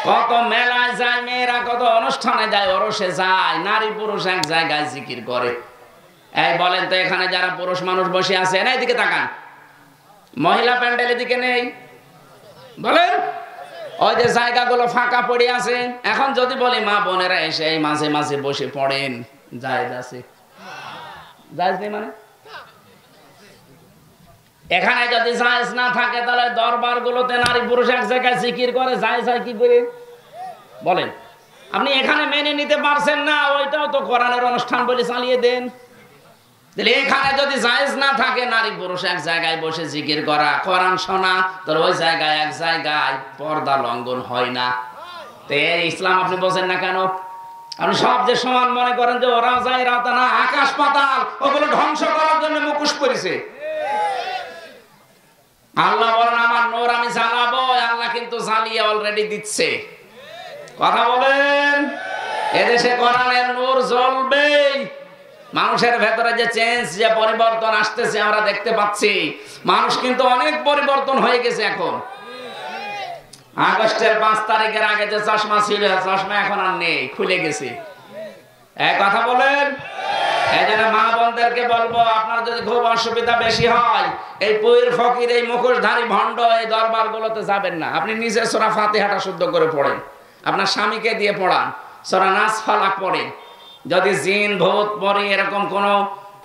কত মেলায় যায় মেয়েরা, কত অনুষ্ঠানে যায়, ওরসে যায়, নারী পুরুষ এক জায়গায় জিকির করে। এই বলেন তো এখানে যারা পুরুষ মানুষ বসে আছে না, এদিকে তাকান, মহিলা প্যান্ডেলের দিকে নেই বলেন? ওই যে জায়গাগুলো ফাঁকা পড়ে আছে, এখন যদি বলি মা বোনেরা এসে এই মাঝে মাঝে বসে পড়েন, জায়েজ আছে? জায়েজ নেই মানে? এখানে যদি জায়েজ না থাকে তাহলে দরবার গুলোতে নারী পুরুষ এক জায়গায় জিকির করে জায়েজ হয় কি করে বলেন? আপনি এখানে মেনে নিতে পারছেন না, ওইটাও তো কোরআনের অনুষ্ঠান বলে চালিয়ে দেন। তাহলে এখানে যদি জায়েজ না থাকে নারী পুরুষ এক জায়গায় বসে জিকির করা, কোরআন শোনা, তাহলে ওই জায়গায় এক জায়গায় পর্দা লঙ্ঘন হয় না। তো ইসলাম আপনি বোঝেন না কেন? আপনি সব যে সমান মনে করেন যে ওরা যায় রাতা না, আকাশ পাতাল ওগুলো ধ্বংস করার জন্য মুখোশ করেছে। আল্লাহ বলেন আমার নূর আমি জ্বালাবো, আল্লাহ কিন্তু জ্বালিয়ে অলরেডি দিচ্ছে। কথা বলেন, এদেশে কোরআনের নূর জ্বলবে। মানুষের ভেতরে যে চেঞ্জ, যে পরিবর্তন আসতেছে আমরা দেখতে পাচ্ছি। মানুষ কিন্তু অনেক পরিবর্তন হয়ে গেছে। এখন আগস্টের 5 তারিখের আগে যে চশমা ছিল, চশমা এখন আর নেই, খুলে গেছে। এক কথা বলেন। এই জন্য মা বোনদেরকে বলবো, আপনার যদি খুব অসুবিধা বেশি হয়, এই পীর ফকির এই মুখোশধারী ভণ্ড এই দরবার গুলোতে যাবেন না। আপনি নিজে সূরা ফাতিহাটা শুদ্ধ করে পড়েন, আপনার স্বামীকে দিয়ে পড়ান, সূরা নাস ফালাক পড়েন। যদি জিন ভূত পরে এরকম কোনো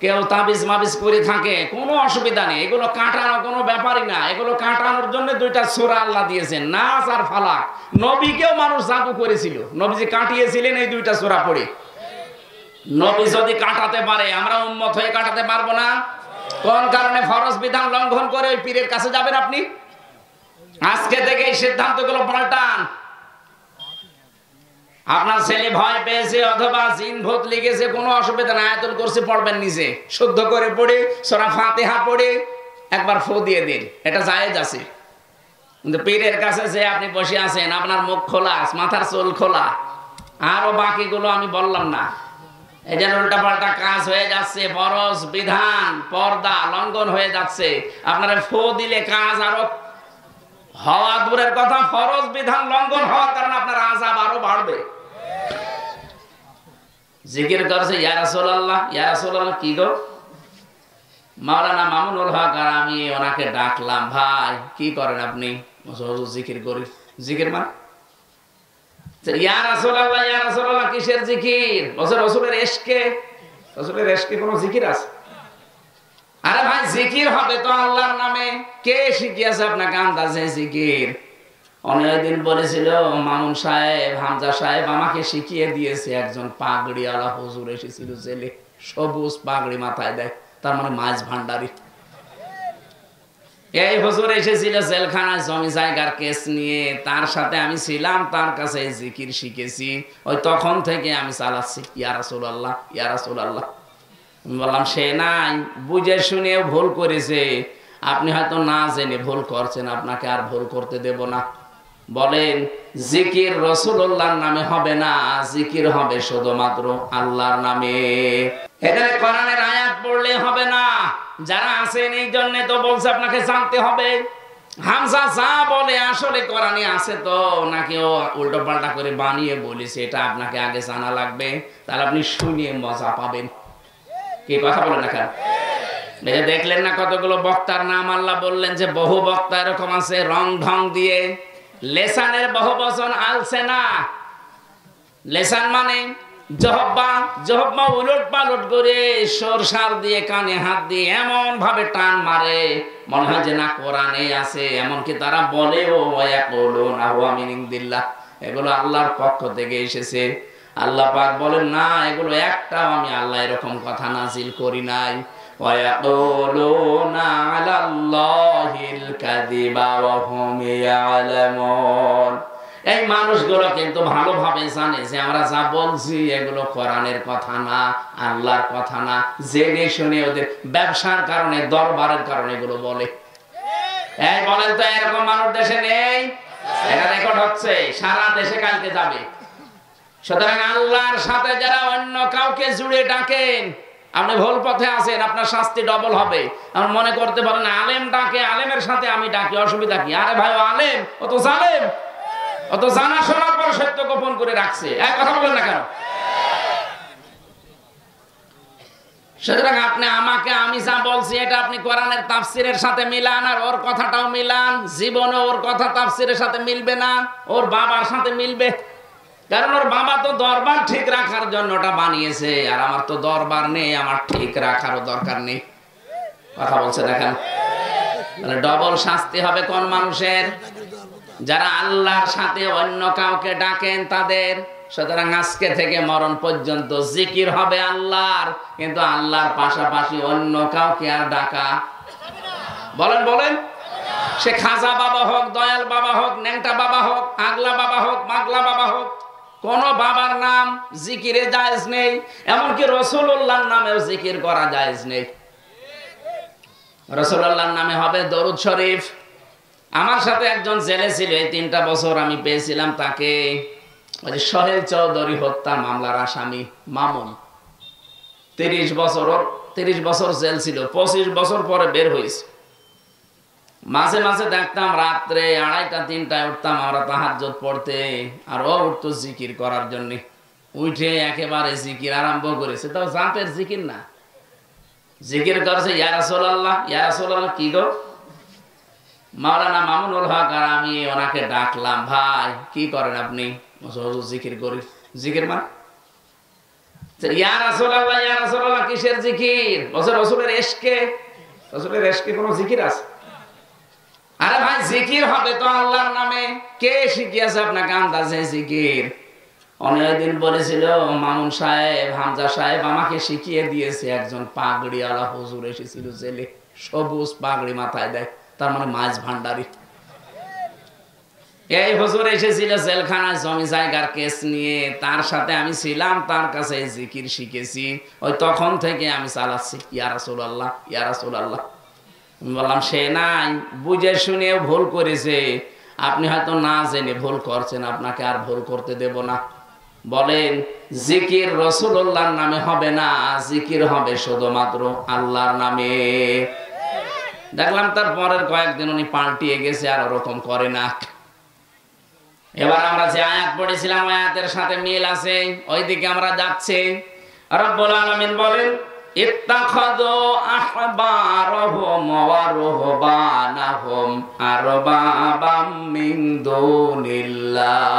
কেউ তাবিজ মাবিজ করে থাকে, কোনো অসুবিধা নেই, এগুলো কাটানো কোনো ব্যাপারই না। এগুলো কাটানোর জন্য 2টা সূরা আল্লাহ দিয়েছেন, নাস আর ফালাক। নবীকেও মানুষ জাদু করেছিল, নবীজি কাটিয়েছিলেন এই 2টা সূরা পড়ে। নবী যদি কাটাতে পারে, আমরা উম্মত হয়ে কাটাতে পারবো না? কোন কারণে ফরজ বিধান লঙ্ঘন করে ওই পীরের কাছে যাবেন আপনি? আজকে থেকে এই সিদ্ধান্তগুলো পাল্টান। আপনার ছেলে ভয় পেয়েছে অথবা জিন ভূত লেগেছে, কোনো অসুবিধা নাই, আয়াতুল কুরসি পড়বেন, নিজে শুদ্ধ করে পড়ে সূরা ফাতিহা পড়ে একবার ফু দিয়ে দিন, এটা জায়েজ আছে। কিন্তু পীরের কাছে যে আপনি বসে আছেন, আপনার মুখ খোলা, মাথার চুল খোলা, আরো বাকিগুলো আমি বললাম না, এই যে উল্টাপাল্টা কাজ হয়ে যাচ্ছে, ফরজ বিধান পর্দা লঙ্ঘন হয়ে যাচ্ছে। আপনারা ফু দিলে কাজ আরো হওয়া দূরের কথা, ফরজ বিধান লঙ্ঘন হওয়ার কারণে আপনার আযাব আরো বাড়বে। জিকির করছে ইয়া রাসূলুল্লাহ, ইয়া রাসূলুল্লাহ কি গো? মাওলানা মামুনুল হক আর আমি ওনাকে ডাকলাম, ভাই কি করেন আপনি? হুজুর জিকির করি। জিকির মানে ইয়া রাসূলুল্লাহ, ইয়া রাসূলুল্লাহ কিসের জিকির? রাসূলের ইশকে। রাসূলের ইশকে কোনো জিকির আছে? আরে ভাই জিকির হবে তো আল্লাহর নামে। কে শিখিয়েছে আপনাকে আন্দাজে জিকির? অনেক দিন বলেছিল মামুন সাহেব, হামজা সাহেব আমাকে শিখিয়ে দিয়েছে। একজন পাগড়িওয়ালা হুজুর এসেছিল জেলে, সবুজ পাগড়ি মাথায় দেয়, তার মানে মাছ ভান্ডারি। এই হুজুর এসেছিল জেলখানায় জমি জায়গার কেস নিয়ে, তার সাথে আমি ছিলাম, তার কাছে জিকির শিখেছি। ওই তখন থেকে আমি চালাচ্ছি ইয়া রাসূলুল্লাহ, ইয়া রাসূলুল্লাহ। বললাম সে নাই, বুঝে শুনেও ভুল করেছে, আপনি হয়তো না জেনে ভুল করছেন, আপনাকে আর ভুল করতে দেব না। বলেন জিকির রাসূলুল্লাহর নামে হবে না, জিকির হবে শুধুমাত্র আল্লাহর নামে। এখানে কোরআনের আয়াত পড়লে হবে না। যারা আছেন এই জন্য তো বলছে আপনাকে জানতে হবে হামজা যা বলে আসলে কোরআনে আছে তো নাকি ও উল্টো পাল্টা করে বানিয়ে বলেছে, এটা আপনাকে আগে জানা লাগবে, তাহলে আপনি শুনে মজা পাবেন। কি কথা বলেন না কেন? দেখলেন না কতগুলো বক্তার নাম আল্লাহ বললেন যে বহু বক্তা এরকম আছে, রং ঢং দিয়ে। লেসানের বহু বচন আলসেনা। লেসান মানে জহব্বা, জহব্বা উলট পালট করে সরসার দিয়ে কানে হাত দিয়ে এমন ভাবে টান মারে মনে হয় যে না কোরআনে আছে। এমনকি তারা বলেও ওয়ায়াকুলুনা হুয়া মিন ইনদিল্লাহ, এগুলো আল্লাহর পক্ষ থেকে এসেছে। আল্লাহ পাক বলেন না, এগুলো একটাও আমি আল্লাহ এরকম কথা নাজিল করি নাই। ওয়ায়াকুলুনা আলাল্লাহিল কাযিবা ওয়া হুম ইয়ালামুন। এই মানুষগুলো কিন্তু ভালোভাবে জানে যে আমরা যা বলছি এগুলো কোরআনের কথা না, আল্লাহর কথা না। জেনে শুনে ওদের ব্যবসার কারণে, দরবারের কারণে এগুলো বলে। এই বলেন তো এরকম মানুষ দেশে নেই? এটা রেকর্ড হচ্ছে, সারা দেশে কালকে যাবে। সুতরাং আল্লাহর সাথে যারা অন্য কাউকে জুড়ে ডাকেন, আপনি ভুল পথে আছেন, আপনার শাস্তি ডবল হবে। আপনি মনে করতে পারেন আলেম ডাকে, আলেমের সাথে আমি ডাকি, অসুবিধা কি? আরে ভাই ও আলেম, ও তো জালেম। অত জানা শোনার পর সত্য গোপন করে রাখছে। এক কথা বলেন না কেন? সুতরাং আপনি আমাকে আমি যা বলছি এটা আপনি কোরআনের তাফসিরের সাথে মিলান, আর ওর কথাটাও মিলান। জীবনে ওর কথা তাফসিরের সাথে মিলবে না, ওর বাবার সাথে মিলবে। কারণ ওর বাবা তো দরবার ঠিক রাখার জন্য ওটা বানিয়েছে, আর আমার তো দরবার নেই, আমার ঠিক রাখারও দরকার নেই। কথা বলছে দেখেন, তাহলে ডবল শাস্তি হবে কোন মানুষের? যারা আল্লাহর সাথে অন্য কাউকে ডাকেন তাদের। সুতরাং আজকে থেকে মরণ পর্যন্ত জিকির হবে আল্লাহর, কিন্তু আল্লাহর পাশাপাশি অন্য কাউকে আর ডাকা বলেন বলেন সে খাজা বাবা হোক, দয়াল বাবা হোক, ন্যাংটা বাবা হোক, আগলা বাবা হোক, মাগলা বাবা হোক, কোন বাবার নাম জিকিরে জায়েজ নেই। এমনকি রাসূলুল্লাহর নামেও জিকির করা জায়েজ নেই। রাসূলুল্লাহর নামে হবে দরুদ শরীফ। আমার সাথে একজন জেলে ছিল, এই 3টা বছর আমি পেয়েছিলাম তাকে। ওই যে সোহেল চৌধুরী হত্যা মামলার আসামি মামুন, 30 বছর জেল ছিল, 25 বছর পরে বের হয়েছে। মাঝে মাঝে দেখতাম রাত্রে 2:30-3টায় উঠতাম আমরা তাহাজ্জুদ পড়তে, আর ও উঠতো জিকির করার জন্য। উঠে একেবারে জিকির আরম্ভ করেছে, তাও জাতের জিকির না, জিকির করছে ইয়া রাসূলুল্লাহ, ইয়া রাসূলুল্লাহ। কি গো? মাওলানা মামুনুল হক আর আমি ওনাকে ডাকলাম, ভাই কি করেন আপনি? জিকির করি। জিকির মানে ইয়া রাসূলুল্লাহ, ইয়া রাসূলুল্লাহ কিসের জিকির? রাসূলের ইশকে। রাসূলের ইশকে কোনো জিকির আছে? আরে ভাই জিকির হবে তো আল্লাহর নামে। কে শিখিয়েছে আপনাকে আন্দাজে জিকির? অনেক দিন বলেছিল মামুন সাহেব, হামজা সাহেব আমাকে শিখিয়ে দিয়েছে। একজন পাগড়িওয়ালা হুজুর এসেছিল জেলে, সবুজ পাগড়ি মাথায় দেয়, তার মানে মাছ ভান্ডারি। এই হুজুর এসেছিল জেলখানায় জমি জায়গার কেস নিয়ে, তার সাথে আমি ছিলাম, তার কাছে জিকির শিখেছি। ওই তখন থেকে আমি চালাচ্ছি ইয়া রাসূলুল্লাহ, ইয়া রাসূলুল্লাহ। আমি বললাম সে নাই, বুঝে শুনেও ভুল করেছে। আপনি হয়তো না জেনে ভুল করছেন, আপনাকে আর ভুল করতে দেব না। বলেন জিকির রাসূলুল্লাহর নামে হবে না, জিকির হবে শুধুমাত্র আল্লাহর নামে। দেখলাম তার পরের কয়েকদিন উনি পাল্টিয়ে গেছে, আর ওরকম করে না। এবার আমরা যে আয়াত পড়েছিলাম আয়াতের সাথে মিল আছে, ওইদিকে আমরা যাচ্ছি। রব্বুল আলামিন বলেন ইত্তাখাযু আহবারহুম ওয়া রুহবানাহুম আরবাবাম মিন দুনিল্লাহ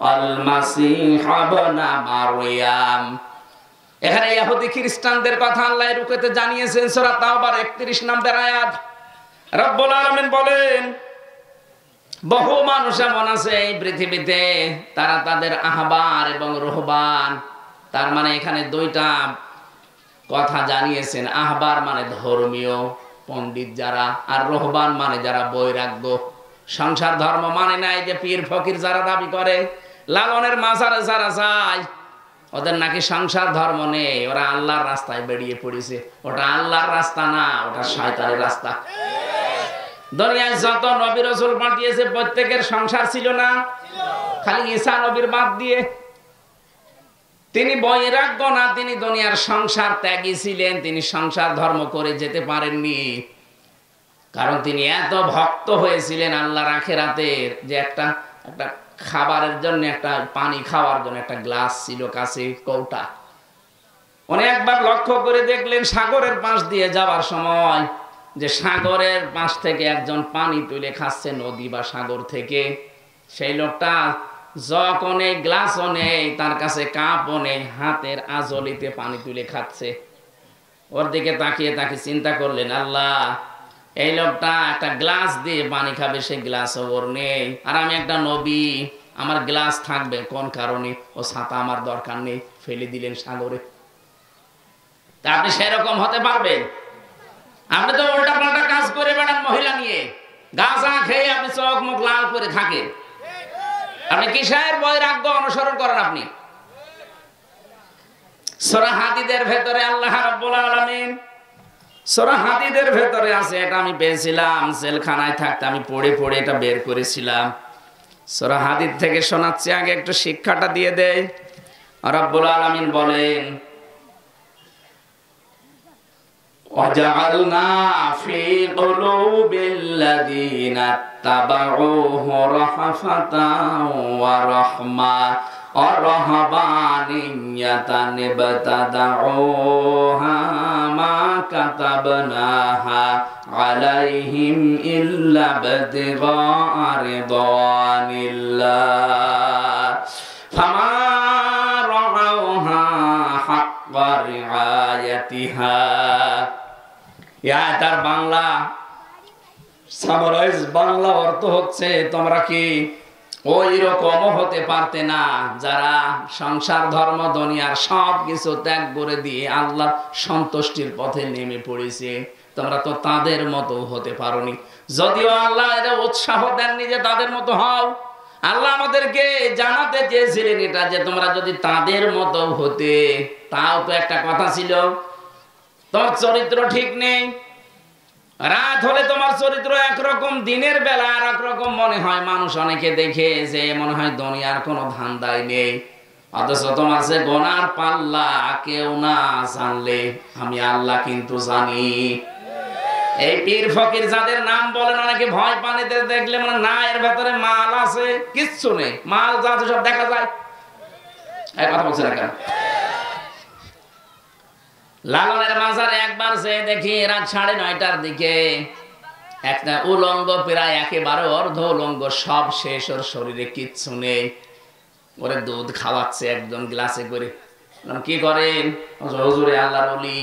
ওয়াল মাসীহ ইবনে মারইয়াম। এখানে ইহুদি খ্রিস্টানদের কথা আল্লাহ রুকুতে জানিয়েছেন, সূরা তাওবার 31 নম্বর আয়াত। রব্বুল আলামিন বলেন বহু মানুষ এমন আছে এই পৃথিবীতে, তারা তাদের আহবার এবং রুহবান, তার মানে এখানে 2টা কথা জানিয়েছেন। আহবার মানে ধর্মীয় পণ্ডিত যারা, আর রুহবান মানে যারা বৈরাগ্য, সংসার ধর্ম মানে নাই, যে পীর ফকির যারা দাবি করে, লালনের মাজারে যারা যায়, ওদের নাকি সংসার ধর্ম নেই, ওরা আল্লাহর রাস্তায় বেরিয়ে পড়েছে। ওটা আল্লাহর রাস্তা না, ওটা শয়তানের রাস্তা। দুনিয়ায় যত নবী রাসূল পাঠিয়েছে প্রত্যেকের সংসার ছিল না, খালি ঈসা নবীর বাদ দিয়ে। তিনি বৈরাগ্য না, তিনি দুনিয়ার সংসার ত্যাগী ছিলেন, তিনি সংসার ধর্ম করে যেতে পারেননি। কারণ তিনি এত ভক্ত হয়েছিলেন আল্লাহর আখিরাতের, যে একটা খাবারের জন্য, একটা পানি খাওয়ার জন্য একটা গ্লাস ছিল কাছে, কৌটা। উনি একবার লক্ষ্য করে দেখলেন সাগরের পাশ দিয়ে যাওয়ার সময়, যে সাগরের পাশ থেকে একজন পানি তুলে খাচ্ছে, নদী বা সাগর থেকে। সেই লোকটা যখন এই গ্লাসও নেই, তার কাছে কাপও নেই, হাতের আজলিতে পানি তুলে খাচ্ছে। ওর দিকে তাকিয়ে তাকে চিন্তা করলেন, আল্লাহ এই লোকটা একটা গ্লাস দিয়ে পানি খাবে, সেই গ্লাসও ওর নেই, আর আমি একটা নবী, আমার গ্লাস থাকবে কোন কারণে? ও ছাতা আমার দরকার নেই, ফেলে দিলেন সাগরে। তা আপনি সেরকম হতে পারবেন? আপনি তো উল্টা পাল্টা কাজ করে বেড়ান, মহিলা নিয়ে গাঁজা খেয়ে আপনি চোখ মুখ লাল করে থাকেন। আপনি কিসের বৈরাগ্য অনুসরণ করেন? আপনি সূরা হাদীদের ভেতরে আল্লাহ রাব্বুল আলামিন, সূরা হাদীদের ভেতরে আছে, এটা আমি পেয়েছিলাম জেলখানায় থাকতে, আমি পড়ে পড়ে এটা বের করেছিলাম। সূরা হাদীদ থেকে শোনাচ্ছি, আগে একটু শিক্ষাটা দিয়ে দেই। রাব্বুল আলামিন বলেন وجعلنا في قلوب الذين اتبعوه رحفة ورحمة ورهبانية ابتدعوها ما كتبناها عليهم إلا ابتغاء رضوان الله فما رعوها حق رعايتها তার বাংলা সামারাইজ বাংলা অর্থ হচ্ছে তোমরা কি ওই রকম হতে পারতে না যারা সংসার ধর্ম দুনিয়ার সব কিছু ত্যাগ করে দিয়ে আল্লাহর সন্তুষ্টির পথে নেমে পড়েছে তোমরা তো তাদের মতো হতে পারোনি যদিও আল্লাহ এদের উৎসাহ দেননি যে তাদের মতো হও আল্লাহ আমাদেরকে জানাতে চেয়েছিলেন এটা যে তোমরা যদি তাদের মতো হতে তাও তো একটা কথা ছিল তোমার চরিত্র ঠিক নেই রাত হলে তোমার চরিত্র একরকম দিনের বেলা আর একরকম মনে হয় মানুষ অনেকে দেখে যে মনে হয় দুনিয়ার কোনো ধান্দাই নেই অথচ তোমার যে গোনার পাল্লা কেউ না জানলে আমি আল্লাহ কিন্তু জানি এই পীর ফকির যাদের নাম বলেন অনেকে ভয় পানিতে দেখলে মানে না এর ভেতরে মাল আছে কিচ্ছু নেই মাল যা আছে সব দেখা যায় এই কথা বলছে না কেন লালনের মাজারে একবার যে দেখি রাত 9:30টার দিকে একটা উলঙ্গ প্রায় একেবারে অর্ধ উলঙ্গ সব শেষ ওর শরীরে কিচ্ছু নেই ওরে দুধ খাওয়াচ্ছে একদম গ্লাসে করে কি করেন হুজুরে আল্লাহর ওলি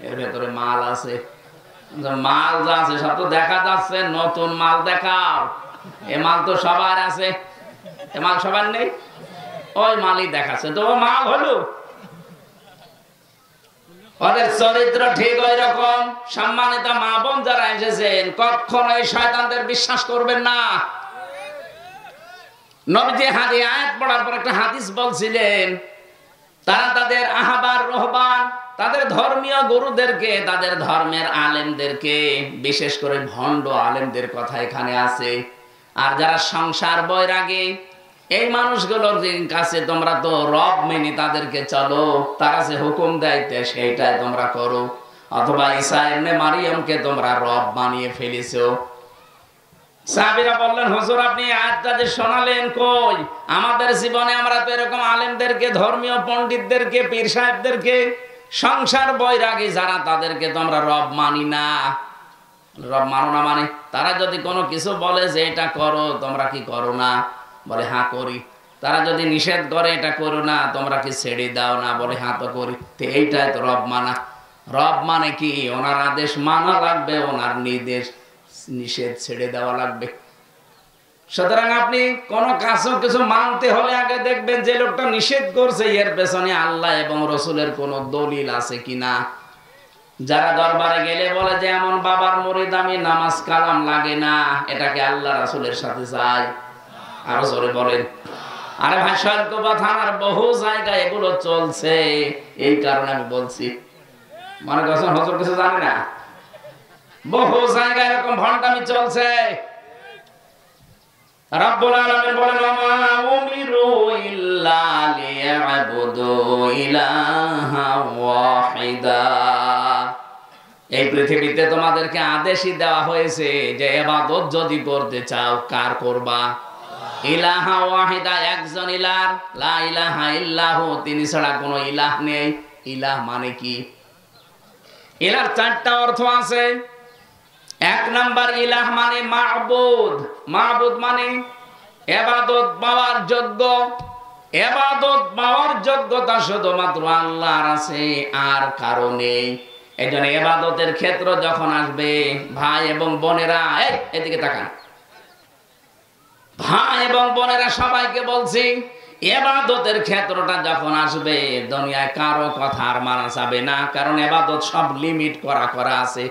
এর ভেতরে মাল আছে মাল যা আছে সব তো দেখা যাচ্ছে নতুন মাল দেখাও এ মাল তো সবার আছে এ মাল সবার নেই ওই মালই দেখাচ্ছে তো মাল হলো ওদের চরিত্র ঠিক ওই রকম সম্মানিত মা বোন যারা এসেছেন কখনোই শয়তানদের বিশ্বাস করবেন না নবীজি আয়াত পড়ার পর একটা হাদিস বলছিলেন তারা তাদের আহবার রহবান তাদের ধর্মীয় গুরুদেরকে তাদের ধর্মের আলেমদেরকে বিশেষ করে ভণ্ড আলেমদের কথা এখানে আছে আর যারা সংসার বৈরাগী এই মানুষগুলোর কাছে তোমরা তো রব মেনে তাদেরকে চলো তারা যে হুকুম দেয় সেইটাই তোমরা করো অথবা ঈসা ইবনে মারিয়ামকে তোমরা রব বানিয়ে ফেলেছো সাহাবীরা বললেন হুজুর আপনি আয়াতটা যে শোনালেন কই আমাদের জীবনে আমরা তো এরকম আলেমদেরকে ধর্মীয় পণ্ডিতদেরকে পীর সাহেবদেরকে সংসার বৈরাগী যারা তাদেরকে তোমরা রব মানি না রব মানো না মানে তারা যদি কোনো কিছু বলে যে এটা করো তোমরা কি করো না বলে হ্যাঁ করি তারা যদি নিষেধ করে এটা করো না তোমরা কি ছেড়ে দাও না বলে হ্যাঁ তো করি তো এইটাই তো রব মানা রব মানে কি ওনার আদেশ মানা লাগবে ওনার নির্দেশ নিষেধ ছেড়ে দেওয়া লাগবে সুতরাং আপনি কোন কিছু মানতে হলে আগে দেখবেন যে লোকটা নিষেধ করছে এর পেছনে আল্লাহ এবং রসুলের কোন দলিল আছে কিনা যারা দরবারে গেলে বলে যে এমন বাবার মুরিদ আমি নামাজ কালাম লাগে না এটাকে আল্লাহ রাসূলের সাথে যায় আরো জোরে বলেন আরে ভাই শৈলকুপা থানার বহু জায়গায় এগুলো চলছে এই কারণে আমি বলছি মনে করছেন হুজুর কিছু জানে না বহু জায়গায় এরকম ভণ্ডামি চলছে রব্বুল আলামিন বলেন ওয়া উমিরু ইল্লা লিয়াবুদু ইলাহা ওয়াহিদা এই পৃথিবীতে তোমাদেরকে আদেশই দেওয়া হয়েছে যে ইবাদত যদি করতে চাও কার করবা ইলাহা ওয়াহিদা একজন ইলাহ লা ইলাহা ইল্লাহু তিনি ছাড়া কোনো ইলাহ নেই ইলাহ মানে কি ইলাহর চারটা অর্থ আছে এক নাম্বার ইলাহ মানে মাবুদ মাবুদ মানে ইবাদত পাওয়ার যোগ্য ইবাদত পাওয়ার যোগ্যতা শুধুমাত্র আল্লাহর আছে আর কারো নেই এইজন্য ইবাদতের ক্ষেত্র যখন আসবে ভাই এবং বোনেরা এদিকে তাকান ভাই এবং বোনেরা সবাইকে বলছি ইবাদতের ক্ষেত্রটা যখন আসবে দুনিয়ায় কারো কথা আর মানা যাবে না কারণ ইবাদত সব লিমিট করা আছে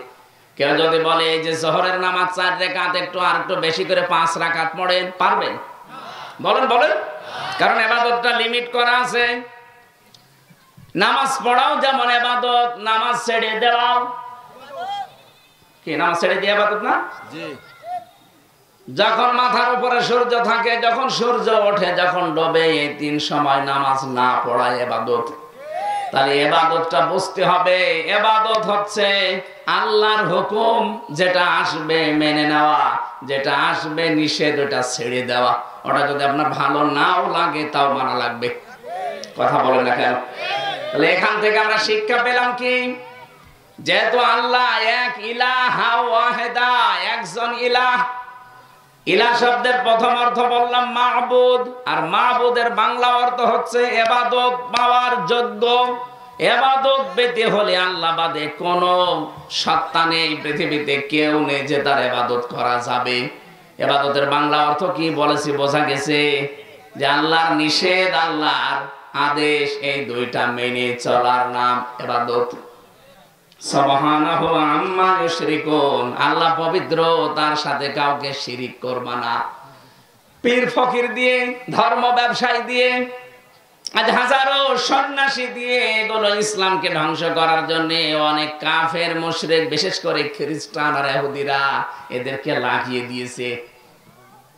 কেউ যদি বলে এই যে জোহরের নামাজ 4 রাকাত একটু আর একটু বেশি করে 5 রাকাত পড়েন পারবেন বলেন কারণ ইবাদতটা লিমিট করা আছে নামাজ পড়াও যেমন ইবাদত নামাজ ছেড়ে দেওয়াও কি নামাজ ছেড়ে দিয়ে ইবাদত না জি যখন মাথার উপরে সূর্য থাকে যখন সূর্য ওঠে যখন ডোবে এই 3 সময় নামাজ না পড়া ইবাদত তাহলে ইবাদতটা বুঝতে হবে। ইবাদত হচ্ছে আল্লাহর হুকুম যেটা আসবে মেনে নেওয়া, যেটা আসবে নিষেধ ওটা ছেড়ে দেওয়া। ওটা যদি আপনার ভালো নাও লাগে তাও মানা লাগবে। কথা বলে না কেন? তাহলে এখান থেকে আমরা শিক্ষা পেলাম কি, যেহেতু আল্লাহ এক ইলাহা ওয়াহিদা, একজন ইলাহ। ইলাহ শব্দের প্রথম অর্থ বললাম মাহবুদ, আর মাহবুদের বাংলা অর্থ হচ্ছে ইবাদত পাওয়ার যোগ্য। ইবাদত পেতে হলে আল্লাহ বাদে কোনো সত্তা নেই, পৃথিবীতে কেউ নেই যে তার ইবাদত করা যাবে। ইবাদতের বাংলা অর্থ কি বলেছি বোঝা গেছে, যে আল্লাহর নিষেধ আল্লাহর আদেশ এই দুইটা মেনে চলার নাম ইবাদত। সুবহানাহু আম্মা ইউশরিকুন, আল্লাহ পবিত্র, তার সাথে কাউকে শিরিক করবা না। পীর ফকির দিয়ে, ধর্ম ব্যবসায়ী দিয়ে, আজ হাজারো সন্ন্যাসী দিয়ে এগুলো ইসলামকে ধ্বংস করার জন্য অনেক কাফের মুশরিক, বিশেষ করে খ্রিস্টান আর ইহুদিরা এদেরকে লাগিয়ে দিয়েছে।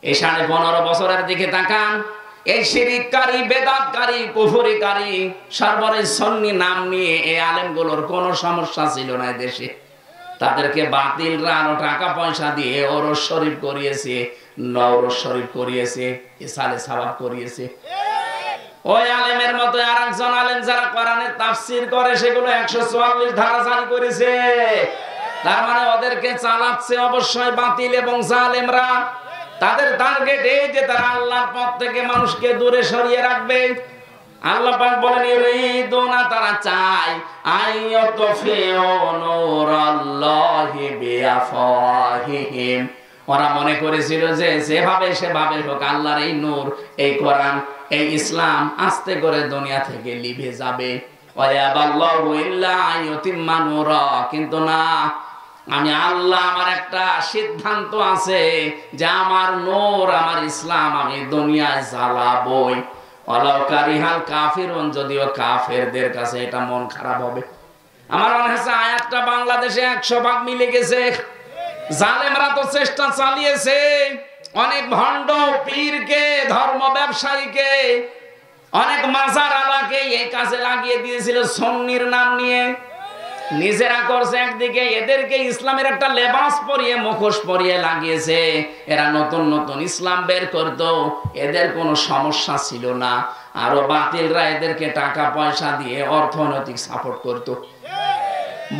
এই 15.5 বছরের দিকে তাকান, এই শিরিককারী, বেদাতকারী, কুফরিকারী, সর্বরের সুন্নি নাম নিয়ে এই আলেমগুলোর কোনো সমস্যা ছিল না দেশে। তাদেরকে বাতিলরা আরো টাকা পয়সা দিয়ে ওরস শরীফ করিয়েছে, নওরস শরীফ করিয়েছে, ইসালে সাওয়াব করিয়েছে। ওই আলেমের মতো আরেকজন আলেম যারা কোরআনের তাফসীর করে সেগুলো 144 ধারা জারি করেছে। তার মানে ওদেরকে চালাচ্ছে অবশ্যই বাতিল এবং জালেমরা। তাদের টার্গেট এই যে তারা আল্লাহর পথ থেকে মানুষকে দূরে সরিয়ে রাখবে। আল্লাহ পাক বলেন ইউরিদুনা, তারা চায় আইয়াতফিউ নূরাল্লাহি বিআফওয়াহিহিম। ওরা মনে করেছিল যে যেভাবে সেভাবে হোক আল্লাহর এই নূর, এই কোরআন, এই ইসলাম আস্তে করে দুনিয়া থেকে লিভে যাবে। ওয়ায়াবাল্লাহু ইল্লা আইয়ুতিম্মা নূরা, কিন্তু না, আমি আল্লাহ, আমার একটা সিদ্ধান্ত আছে যে আমার নূর, আমার ইসলাম আমি দুনিয়ায় জ্বালাবই। ওয়ালাউ কারিহাল কাফিরুন, যদিও কাফেরদের কাছে এটা মন খারাপ হবে। আমার মনে হচ্ছে আয়াতটা বাংলাদেশে 100 ভাগ মিলে গেছে। জালেমরা তো চেষ্টা চালিয়েছে, অনেক ভণ্ড পীরকে, ধর্ম ব্যবসায়ীকে, অনেক মাজার আলাকে এই কাজে লাগিয়ে দিয়েছিল সুন্নির নাম নিয়ে। নিজেরা করছে একদিকে, এদেরকে ইসলামের একটা লেবাস পরিয়ে, মুখোশ পরিয়ে লাগিয়েছে। এরা নতুন নতুন ইসলাম বের করতো, এদের কোনো সমস্যা ছিল না। আরো বাতিলরা এদেরকে টাকা পয়সা দিয়ে অর্থনৈতিক সাপোর্ট করতো।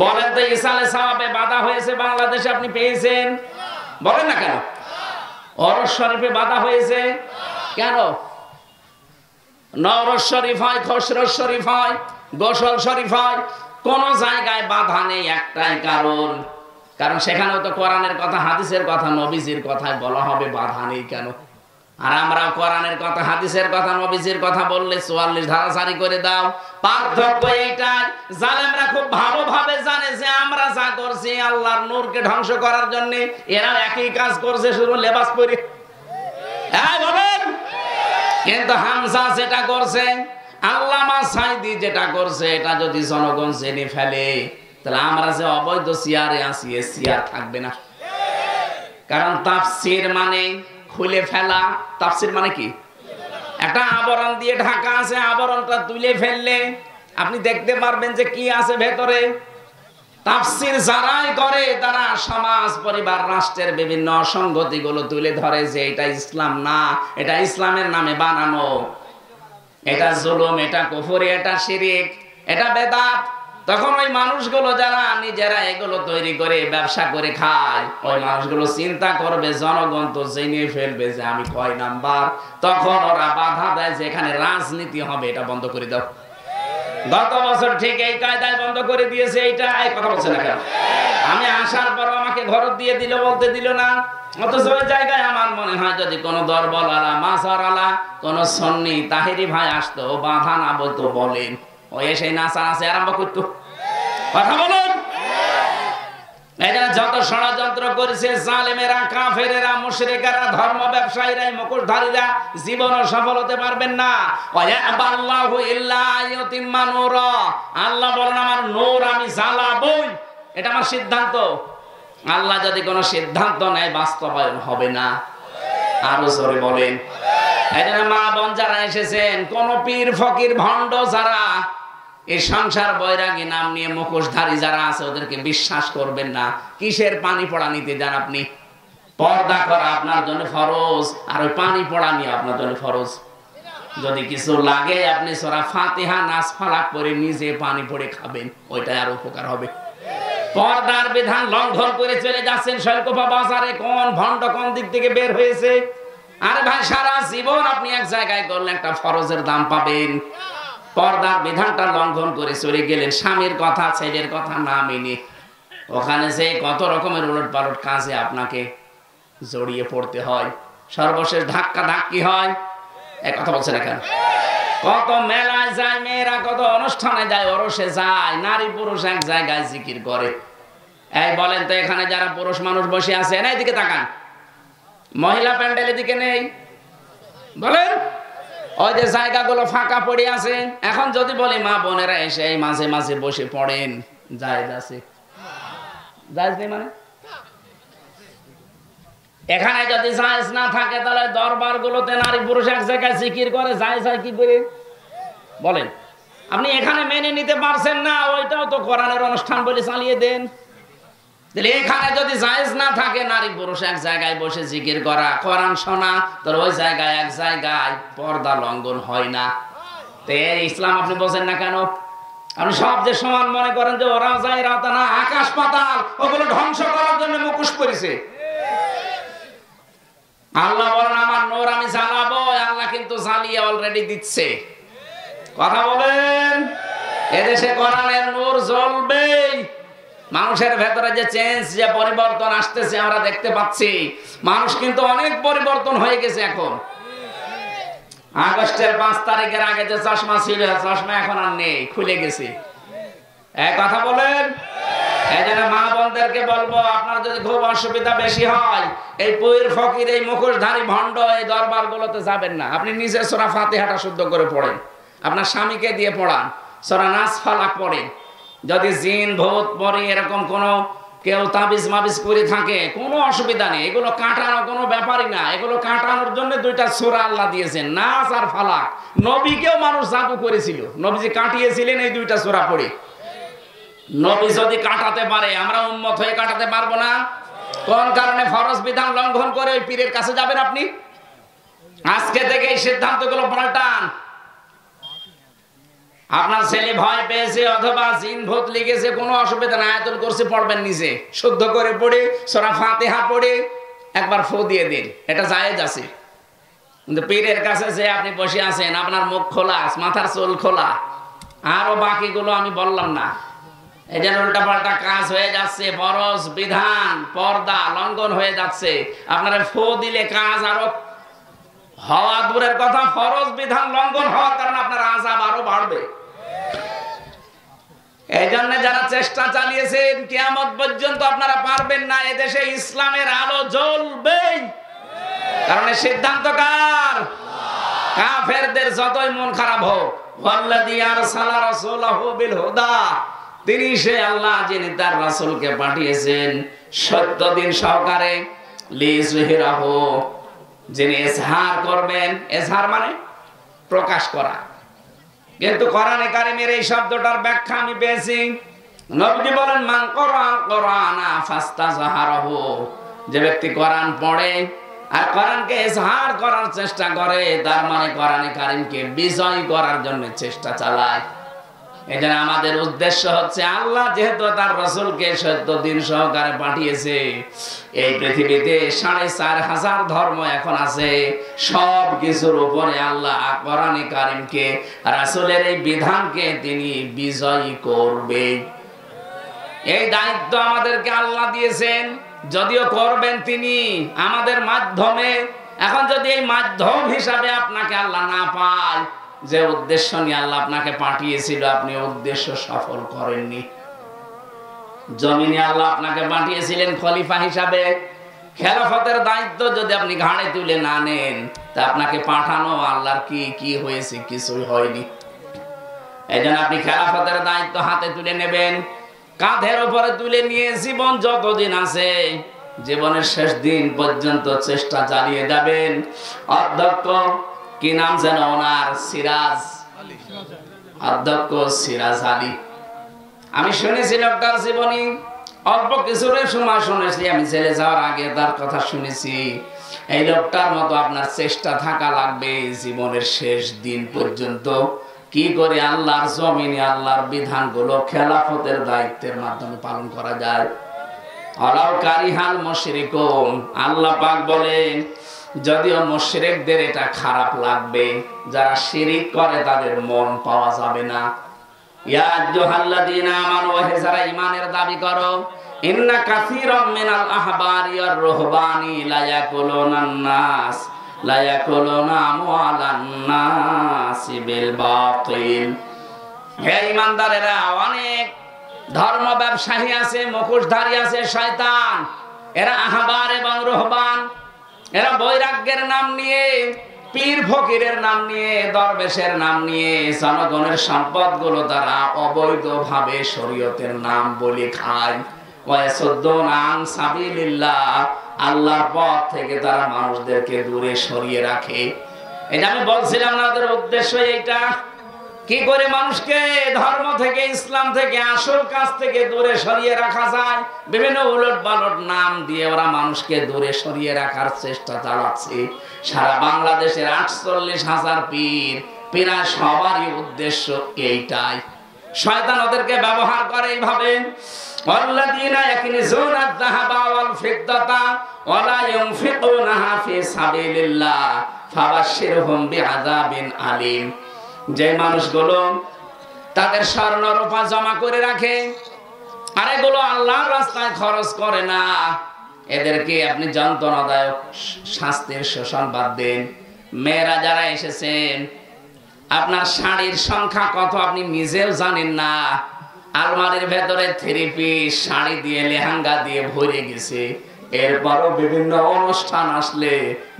বলেন তো ইসালে সাওয়াবে বাধা হয়েছে বাংলাদেশে, আপনি পেয়েছেন? বলেন না কেন? ওরস শরীফে বাধা হয়েছে কেন? নওরস শরীফ হয়, খসরস শরীফ হয়, গোসল শরীফ হয়, কোন জায়গায় বাধা নেই। একটাই কারণ, কারণ সেখানেও তো কোরআনের কথা, হাদিসের কথা, নবীজির কথাই বলা হবে, বাধা নেই কেন? আর আমরা কোরআনের কথা, হাদিসের কথা, নবীজির কথা বললে 44 ধারা জারি করে দাও। পার্থক্য এইটাই, জালেমরা খুব ভালোভাবে জানে যে আমরা যা করছি আল্লাহর নূরকে ধ্বংস করার জন্য, এরা একই কাজ করছে, শুধু লেবাস পরে। হ্যাঁ বলেন। কিন্তু হামজা যেটা করছে, আল্লামা সাইদি যেটা করছে, এটা যদি জনগণ জেনে ফেলে, তাহলে আমরা যে অবৈধ চেয়ারে আছি, এ চেয়ার থাকবে না। কারণ তাফসীর মানে খুলে ফেলা। তাফসীর মানে কি? একটা আবরণ দিয়ে ঢাকা আছে, আবরণটা তুলে ফেললে আপনি দেখতে পারবেন যে কি আছে ভেতরে। তাফসীর যারাই করে তারা সমাজ, পরিবার, রাষ্ট্রের বিভিন্ন অসঙ্গতিগুলো তুলে ধরে যে এটা ইসলাম না, এটা ইসলামের নামে বানানো, এটা জুলুম, এটা কুফরি, এটা শিরিক, এটা বেদাত। তখন ওই মানুষগুলো যারা নিজেরা এগুলো তৈরি করে ব্যবসা করে খায়, ওই মানুষগুলো চিন্তা করবে জনগণ তো জেনে ফেলবে যে আমি কয় নাম্বার। তখন ওরা বাধা দেয় যে এখানে রাজনীতি হবে, এটা বন্ধ করে দাও। গত বছর ঠিক এই কায়দায় বন্ধ করে দিয়েছে। এইটা এই কথা বলছে না কেন? আমি আসার পর আমাকে ঘর দিয়ে দিল, বলতে দিল না। অথচ ওই জায়গায় আমার মনে হয় যদি কোনো দরবল আলা, মাসার আলা, কোনো সুন্নি তাহেরি ভাই আসতো, বাধা না বলতো, বলেন ও এসে নাচানাচি আরম্ভ করতো। কথা বলুন। এরা যত ষড়যন্ত্র করেছে জালেমেরা, কাফেরেরা, মুশরিকেরা, ধর্ম ব্যবসায়ীরা, মুখোশধারীরা জীবনও সফল হতে পারবেন না। ওয়ায়াবাল্লাহু ইল্লা আইয়ুতিম্মা নূরা, আল্লাহ বলেন আমার নূর আমি জ্বালাবই, এটা আমার সিদ্ধান্ত। আল্লাহ যদি কোনো সিদ্ধান্ত নেয় বাস্তবায়ন হবে না। আরো জোরে বলেন। এই জন্য মা বোন যারা এসেছেন, কোন পীর ফকির ভণ্ড যারা এই সংসার বৈরাগী নাম নিয়ে মুখোশধারী যারা আছে ওদেরকে বিশ্বাস করবেন না। কিসের পানি পড়া নিতে যান আপনি? পর্দা করা আপনার জন্য ফরজ, আর ওই পানি পড়া নিয়ে আপনার জন্য ফরজ। যদি কিছু লাগে আপনি সূরা ফাতিহা নাস ফালাক করে নিজে পানি পড়ে খাবেন, ওইটা আর উপকার হবে। পর্দার বিধান লঙ্ঘন করে চলে যাচ্ছেন শৈলকুপা বাজারে, কোন ভণ্ড কোন দিক থেকে বের হয়েছে। আরে ভাই, সারা জীবন আপনি এক জায়গায় করলে একটা ফরজের দাম পাবেন। পর্দার বিধানটা লঙ্ঘন করে চলে গেলেন, স্বামীর কথা ছেলের কথা না মেনে। ওখানে যে কত রকমের উলট পালট কাজে আপনাকে জড়িয়ে পড়তে হয়, সর্বশেষ ধাক্কা ধাক্কি হয়। এক কথা বলছে না কেন? কত মেলায় যায় মেয়েরা, কত অনুষ্ঠানে যায়, ওরসে যায়, নারী পুরুষ এক জায়গায় জিকির করে। এই বলেন তো, এখানে যারা পুরুষ মানুষ বসে আছে না, এদিকে তাকান, মহিলা প্যান্ডেলের দিকে নেই বলেন? ওই যে জায়গাগুলো ফাঁকা পড়ে আছে, এখন যদি বলি মা বোনেরা এসে এই মাঝে মাঝে বসে পড়েন, জায়েজ আছে? জায়েজ নেই মানে? এখানে যদি জায়েজ না থাকে তাহলে দরবার গুলোতে নারী পুরুষ এক জায়গায় জিকির করে জায়েজ হয় কি করে বলেন? আপনি এখানে মেনে নিতে পারছেন না, ওইটাও তো কোরআনের অনুষ্ঠান বলে চালিয়ে দেন। তাহলে এখানে যদি জায়েজ না থাকে নারী পুরুষ এক জায়গায় বসে জিকির করা, কোরআন শোনা, তাহলে ওই জায়গায় এক জায়গায় পর্দা লঙ্ঘন হয় না। তো এই ইসলাম আপনি বোঝেন না কেন? আপনি সব যে সমান মনে করেন যে ওরা যায় রাতা না, আকাশ পাতাল ওগুলো ধ্বংস করার জন্য মুখোশ করেছে। আল্লাহ বলেন আমার নূর আমি জ্বালাবো, আল্লাহ কিন্তু জ্বালিয়ে অলরেডি দিচ্ছে। কথা বলেন, এদেশে কোরআনের নূর জ্বলবেই। মানুষের ভেতরে যে চেঞ্জ, যে পরিবর্তন আসতেছে আমরা দেখতে পাচ্ছি। মানুষ কিন্তু অনেক পরিবর্তন হয়ে গেছে। এখন আগস্টের 5 তারিখের আগে যে চশমা ছিল, চশমা এখন আর নেই, খুলে গেছে। এক কথা বলেন। এই জন্য মা বোনদেরকে বলবো, আপনার যদি খুব অসুবিধা বেশি হয়, এই পীর ফকির এই মুখোশধারী ভণ্ড এই দরবার গুলোতে যাবেন না। আপনি নিজে সূরা ফাতিহাটা শুদ্ধ করে পড়েন, আপনার স্বামীকে দিয়ে পড়ান, সূরা নাস ফালাক পড়েন। যদি জিন ভূত পরি এরকম কোনো কেউ তাবিজ মাবিজ করে থাকে, কোনো অসুবিধা নেই, এগুলো কাটানো কোনো ব্যাপারই না। এগুলো কাটানোর জন্য 2টা সূরা আল্লাহ দিয়েছেন, নাস আর ফালাক। নবীকেও মানুষ জাদু করেছিল, নবীজি কাটিয়েছিলেন এই 2টা সূরা পড়ে। নবী যদি কাটাতে পারে, আমরা উম্মত হয়ে কাটাতে পারবো না? কোন কারণে ফরজ বিধান লঙ্ঘন করে ওই পীরের কাছে যাবেন আপনি? আজকে থেকে এই সিদ্ধান্তগুলো পাল্টান। আপনার ছেলে ভয় পেয়েছে অথবা জিন ভূত লিখেছে, কোনো অসুবিধা নাই, আয়াতুল কুরসি পড়বেন নিজে শুদ্ধ করে পড়ে, সূরা ফাতিহা পড়ে একবার ফু দিয়ে দিন, এটা জায়েজ আছে। কিন্তু পীরের কাছে যে আপনি বসে আছেন, আপনার মুখ খোলা, মাথার চুল খোলা, আরো বাকিগুলো আমি বললাম না। এই যে উল্টাপাল্টা কাজ হয়ে যাচ্ছে, ফরজ বিধান পর্দা লঙ্ঘন হয়ে যাচ্ছে। আপনারা ফু দিলে কাজ আরো হওয়া দূরের কথা, ফরজ বিধান লঙ্ঘন হওয়ার কারণে আপনার আযাব আরো বাড়বে। এই জন্য যারা চেষ্টা চালিয়েছেন, কিয়ামত পর্যন্ত আপনারা পারবেন না। এদেশে ইসলামের আলো জ্বলবেই, কারণ এই সিদ্ধান্ত কার? কাফেরদের যতই মন খারাপ হোক, ওয়াল্লাযী আরসালা রাসূলাহু বিল হুদা, তিনি সে আল্লাহ যিনি তার রাসূলকে পাঠিয়েছেন সত্য দিন সহকারে, লিযহিরাহু, যিনি ইজহার করবেন। ইজহার মানে প্রকাশ করা। কিন্তু কোরআনে কারীমের এই শব্দটার ব্যাখ্যা আমি পেয়েছি, নবী বলেন মান করাআল কোরআনা ফাস্তাযহারাহু, যে ব্যক্তি কোরআন পড়ে আর কোরআনকে ইজহার করার চেষ্টা করে, তার মানে কোরআনে কারীমকে বিজয় করার জন্য চেষ্টা চালায়। এজন্য আমাদের উদ্দেশ্য হচ্ছে, আল্লাহ যেহেতু তার রাসূলকে সত্য দিন সহকারে পাঠিয়েছে, এই পৃথিবীতে ৪৫০০০ ধর্ম এখন আছে, সব কিছুর উপরে আল্লাহ কোরআনে কারীমকে, রাসূলের এই বিধানকে তিনি বিজয়ী করবে। এই দায়িত্ব আমাদেরকে আল্লাহ দিয়েছেন, যদিও করবেন তিনি আমাদের মাধ্যমে। এখন যদি এই মাধ্যম হিসাবে আপনাকে আল্লাহ না পায়, যে উদ্দেশ্য নিয়ে আল্লাহ আপনাকে পাঠিয়েছিল, আপনি উদ্দেশ্য সফল করেননি। জমিনে আল্লাহ আপনাকে পাঠিয়েছিলেন খলিফা হিসাবে, খেলাফতের দায়িত্ব যদি আপনি ঘাড়ে তুলে না নেন, তা আপনাকে পাঠানো আল্লাহর কি হয়েছে? কিছুই হয়নি। এই জন্য আপনি খেলাফতের দায়িত্ব হাতে তুলে নেবেন, কাঁধের উপরে তুলে নিয়ে জীবন যতদিন আছে, জীবনের শেষ দিন পর্যন্ত চেষ্টা চালিয়ে যাবেন। অধ্যক্ষ কি নাম যেন ওনার? সিরাজ অধ্যক্ষ সিরাজ আলী। আমি শুনেছি লোকটার জীবনী, অল্প কিছুটা সময় শুনেছি, আমি জেলে যাওয়ার আগে তার কথা শুনেছি। এই লোকটার মতো আপনার চেষ্টা থাকা লাগবে জীবনের শেষ দিন পর্যন্ত কি করে আল্লাহর জমিনে আল্লাহর বিধানগুলো খেলাফতের দায়িত্বের মাধ্যমে পালন করা যায়। আলাউ কারিহাল মুশরিকুন, আল্লাহ পাক বলেন যদিও মুশরিকদের এটা খারাপ লাগবে, যারা শিরিক করে তাদের মন পাওয়া যাবে না। ইয়া আইয়ুহাল্লাযীনা আমানু, হে যারা ঈমানের দাবি করো, ইন্না কাসীরাম মিনাল আহবারি ওয়ার রুহবানি লা ইয়াকুলুনান নাস লা ইয়াকুলুনা আমওয়ালান নাসি বিল বাতিল। হে ঈমানদারেরা, অনেক ধর্ম ব্যবসায়ী আছে, মুখোশধারী আছে শয়তান, এরা আহবার এবং রুহবান, এরা বৈরাগ্যের নাম নিয়ে, পীর ফকিরের নাম নিয়ে, দরবেশের নাম নিয়ে জনগণের সম্পদগুলো তারা অবৈধভাবে শরীয়তের নাম বলে খায়। ওয়ায়াসুদ্দুনা আন সাবিলিল্লাহ, আল্লাহর পথ থেকে তারা মানুষদেরকে দূরে সরিয়ে রাখে। এটা আমি বলছিলাম না, ওদের উদ্দেশ্য এইটা, কি করে মানুষকে ধর্ম থেকে, ইসলাম থেকে, আসল কাজ থেকে দূরে সরিয়ে রাখা যায়। বিভিন্ন উলট পালট নাম দিয়ে ওরা মানুষকে দূরে সরিয়ে রাখার চেষ্টা চালাচ্ছে। সারা বাংলাদেশের 48,000 পীর, প্রায় সবারই উদ্দেশ্য এইটাই। শয়তান ওদেরকে ব্যবহার করে এইভাবে, ওয়াল্লাযীনা ইয়াকনিজুনা আয-যাহাবা ওয়াল ফিদ্দাতা ওয়া লা ইউনফিকুনাহা ফি সাবিলিল্লাহ ফাবাশশিরহুম বিআযাবিন আলীম। যে মানুষগুলো তাদের স্বর্ণ রূপা জমা করে রাখে আর এগুলো আল্লাহর রাস্তায় খরচ করে না, এদেরকে আপনি যন্ত্রণাদায়ক শাস্তির সুসংবাদ দেন। মেয়েরা যারা এসেছেন, আপনার শাড়ির সংখ্যা কত আপনি নিজেও জানেন না। আলমারির ভেতরে 3 পিস শাড়ি দিয়ে, লেহেঙ্গা দিয়ে ভরে গেছে। এরপরও বিভিন্ন অনুষ্ঠান আসলে,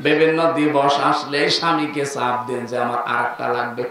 বিভিন্ন দিবস আসলে স্বামীকে চাপ দেন যে আমার আরেকটা লাগবে।